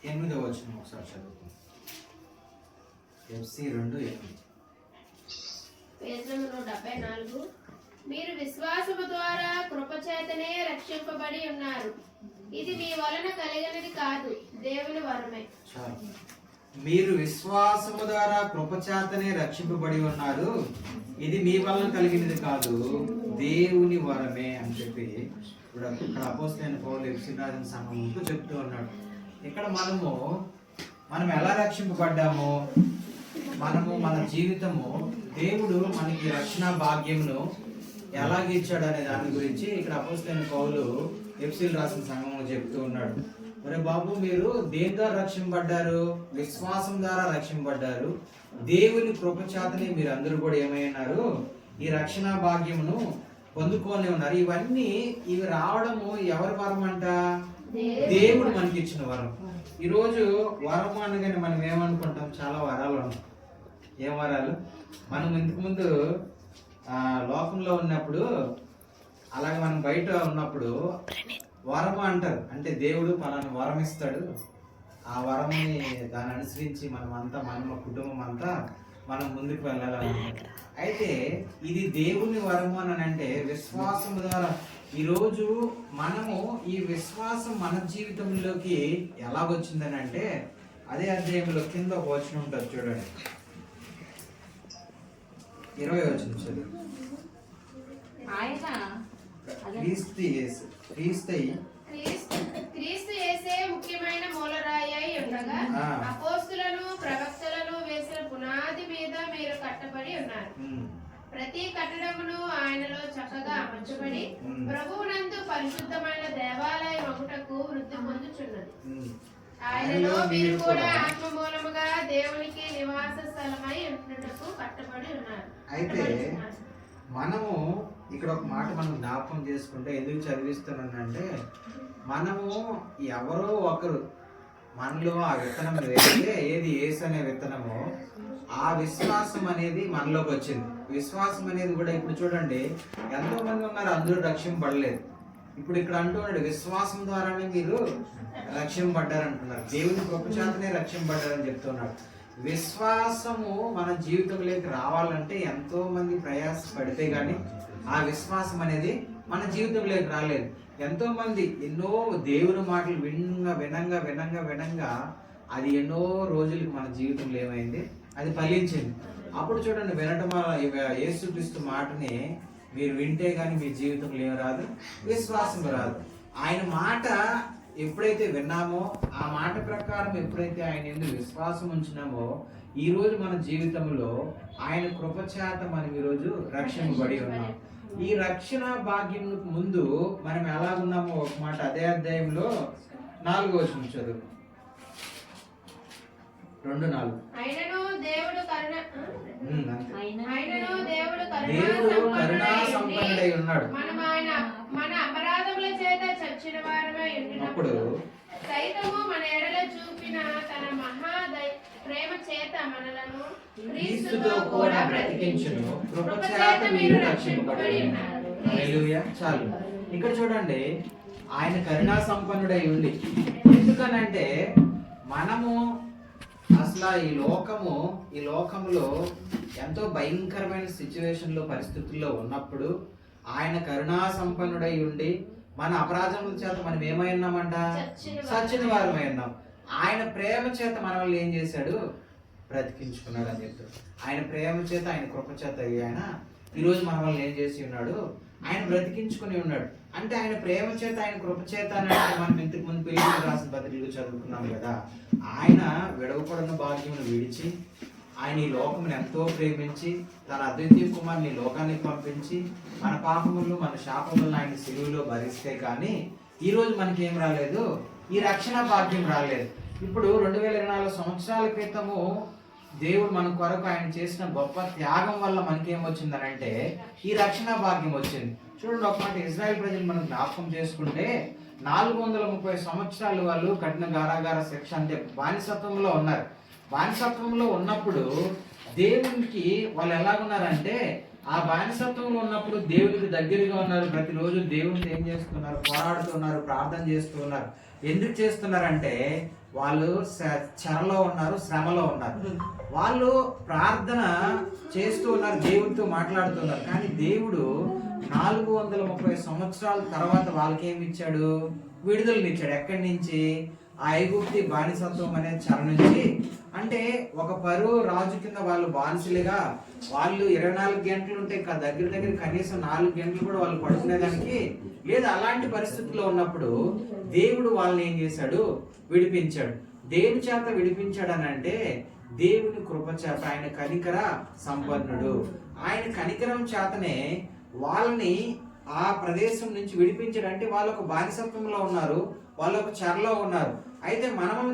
8వ వచనం ఒకసారి చదువుకుందాం. FC 2:8. Page number 174. మీరు విశ్వాసము ద్వారా కృపచేతనే రక్షింపబడి ఉన్నారు. ఇది మీ వలన కలిగినది కాదు, దేవుని వరమే. మీరు విశ్వాసము ద్వారా కృపచేతనే రక్షింపబడి ఉన్నారు. ఇది మీ వలన కలిగినది కాదు, దేవుని వరమే అని చెప్పి ఇప్పుడు ఇక్కడ అపోస్తలుడైన పౌలు ఎఫెసీయులకు రాసిన సంఘముకు చెప్తూ ఉన్నాడు. ఇక్కడ మనం ఎలా రక్షింపబడ్డామో, మన జీవితము దేవుడు మనకి రక్షణ భాగ్యమును ఎలాగిచ్చాడు అనే దాని గురించి ఇక్కడ అపోస్తలుడైన పౌలు ఎఫెసీయులకు రాసిన సంఘముకు చెప్తూ ఉన్నాడు. మరి బాబు, మీరు దేని ద్వారా రక్షింపబడ్డారు? విశ్వాసం ద్వారా రక్షింపబడ్డారు. దేవుని కృపచేతనే మీరు అందరూ కూడా ఏమైనారు? ఈ రక్షణ భాగ్యమును పొందుకొని ఉన్నారు. ఇవి రావడము ఎవరి వరం అంట? దేవుడు మనకి ఇచ్చిన వరం. ఈరోజు వరం అనగానే మనం ఏమనుకుంటాం? చాలా వరాలు ఉన్నాయి. ఏం వరాలు? మనం ఇంతకు ముందు లోకంలో ఉన్నప్పుడు, అలాగే మనం బయట ఉన్నప్పుడు వరం అంటారు. అంటే దేవుడు మనల్ని వరం ఇస్తాడు. ఆ వరంని దాన్ని అనుసరించి మన కుటుంబం అంతా మనం ముందుకు వెళ్ళాలని. అయితే ఇది దేవుని వరము అని అంటే విశ్వాసం ద్వారా. ఈరోజు మనము ఈ విశ్వాసం మన జీవితంలోకి ఎలాగొచ్చిందని అంటే, అదే అధ్యాయంలో కింద ఒక వచనం ఉంటుంది చూడండి, 20వ వచనం చదువు. క్రీస్తు యేసే ముఖ్యమైన మూలరాయి అయి ఉండగా అపోస్తలులను ప్రవక్తలను వేసిన పునాది మీద మీరు కట్టబడి ఉన్నారు. ప్రతి కట్టడమును ఆయనలో చక్కగా అమర్చబడి ప్రభువునందు పరిశుద్ధమైన దేవాలయం ఒకటకు వృద్ధి పొందుచున్నది. ఆయనలో మీరు కూడా ఆత్మ మూలముగా దేవునికి నివాస స్థలమై ఉండుటకు కట్టబడి ఉన్నారు. అయితే మనము ఇక్కడ ఒక మాట మనం జ్ఞాపకం చేసుకుంటే, ఎందుకు చదివిస్తున్నానంటే, మనము ఎవరో ఒకరు మనలో ఆ విత్తనం వేస్తే, ఏది యేసు అనే విత్తనమో, ఆ విశ్వాసం అనేది మనలోకి వచ్చింది. విశ్వాసం అనేది కూడా ఇప్పుడు చూడండి, ఎంతో మంది ఉన్నారు, అందరూ రక్షింపబడలేదు. ఇప్పుడు ఇక్కడ అంటున్నాడు, విశ్వాసం ద్వారానే మీరు రక్షింపబడ్డారంటున్నారు. దేవుని కృపచేతనే రక్షింపబడ్డారని చెప్తున్నాడు. విశ్వాసము మన జీవితంలోకి రావాలంటే ఎంతో మంది ప్రయాస పడితే గానీ ఆ విశ్వాసం అనేది మన జీవితంలోకి రాలేదు. ఎంతో మంది ఎన్నో దేవుని మాటలు వినంగా అది ఎన్నో రోజులకి మన జీవితంలో ఏమైంది? అది ఫలించింది. అప్పుడు చూడండి, వినటం యేసుక్రీస్తు మాటని మీరు వింటే గానీ మీ జీవితంలో ఏం రాదు? విశ్వాసం రాదు. ఆయన మాట ఎప్పుడైతే విన్నామో, ఆ మాట ప్రకారం ఎప్పుడైతే ఆయన ఎందుకు విశ్వాసం ఉంచినామో, ఈ రోజు మన జీవితంలో ఆయన కృపచేత మనం ఈరోజు రక్షింపబడి ఉన్నాం. ఈ రక్షణ భాగ్యం ముందు మనం ఎలాగున్నామో ఒక మాట అదే అధ్యాయంలో 4వ వచనం చదువు. 2:4. దేవుడు కరుణా సంపన్నుడై ఉన్నాడు. మన అపరాధముల చేత చచ్చిన వారమై అప్పుడు సైతము మన ఎడల చూపిన తన మహా ప్రేమ చేత మనలను క్రీస్తుతో కూడా బ్రతికించును, కృపచేత మీరు రక్షింపబడి ఉన్నారు. హల్లెలూయా. చాలు. ఇక్కడ చూడండి, ఆయన కరుణా సంపన్నుడై ఉండి, ఎందుకనంటే మనము అసలు ఈ లోకములో ఎంతో భయంకరమైన సిచ్యువేషన్లో పరిస్థితుల్లో ఉన్నప్పుడు ఆయన కరుణా సంపన్నుడై ఉండి మన అపరాధముల చేత మనం ఏమై ఉన్నామంట? సచ్చిన వారమై ఉన్నాం. ఆయన ప్రేమ చేత మనల్ని ఏం చేశాడు? బ్రతికించుకున్నాడు అని చెప్తాడు. ఆయన ప్రేమ చేత, ఆయన కృప చేత ఆయన ఈరోజు మన వల్ల ఏం చేసి ఉన్నాడు? ఆయన బ్రతికించుకుని ఉన్నాడు. అంటే ఆయన ప్రేమ చేత, ఆయన కృప చేత మనం ఇంతకు ముందు పిల్లలు రాసిన పత్రికలు చదువుకున్నాం కదా. ఆయన విడవకూడని భాగ్యమును విడిచి, ఆయన ఈ లోకమును ఎంతో ప్రేమించి తన అద్వితీయ కుమారుని లోకానికి పంపించి మన పాపములు, మన శాపములను ఆయన సిలువలో భరిస్తే కానీ ఈ రోజు మనకి ఏం రాలేదు? ఈ రక్షణ భాగ్యం రాలేదు. ఇప్పుడు 2024 సంవత్సరాల క్రితము దేవుడు మన కొరకు ఆయన చేసిన గొప్ప త్యాగం వల్ల మనకేం వచ్చిందని అంటే ఈ రక్షణ భాగ్యం వచ్చింది. చూడండి, ఒక మాట ఇజ్రాయెల్ ప్రజలు మనం జ్ఞాపకం చేసుకుంటే 430 సంవత్సరాలు వాళ్ళు కఠిన కారాగార శిక్ష అంటే బానిసత్వంలో ఉన్నారు. బానిసత్వంలో ఉన్నప్పుడు దేవునికి వాళ్ళు ఎలాగున్నారంటే ఆ బానిసత్వంలో ఉన్నప్పుడు దేవుడికి దగ్గరగా ఉన్నారు, ప్రతిరోజు దేవుడిని ఏం చేస్తున్నారు, పోరాడుతున్నారు, ప్రార్థన చేస్తున్నారు. ఎందుకు చేస్తున్నారంటే వాళ్ళు చెరలో ఉన్నారు, శ్రమలో ఉన్నారు. వాళ్ళు ప్రార్థన చేస్తూ ఉన్నారు, దేవుడితో మాట్లాడుతున్నారు. కానీ దేవుడు 430 సంవత్సరాల తర్వాత వాళ్ళకి ఏమి ఇచ్చాడు? విడుదలనిచ్చాడు. ఎక్కడి నుంచి? ఆ ఐగుప్తి బానిసత్వం అనే చెర నుంచి. అంటే ఒక పరువు రాజు కింద వాళ్ళు బానిసలుగా, వాళ్ళు 24 గంటలు ఉంటే దగ్గర కనీసం 4 గంటలు కూడా వాళ్ళు పడుకునేదానికి లేదు. అలాంటి పరిస్థితుల్లో ఉన్నప్పుడు దేవుడు వాళ్ళని ఏం చేశాడు? విడిపించాడు. దేని చేత విడిపించాడు అని అంటే దేవుని కృప చేత. ఆయన కనికర సంపన్నుడు. ఆయన కనికరం చేతనే వాళ్ళని ఆ ప్రదేశం నుంచి విడిపించాడు. అంటే వాళ్ళు ఒక బానిసత్వంలో ఉన్నారు, వాళ్ళు ఒక చెరలో ఉన్నారు. అయితే మనము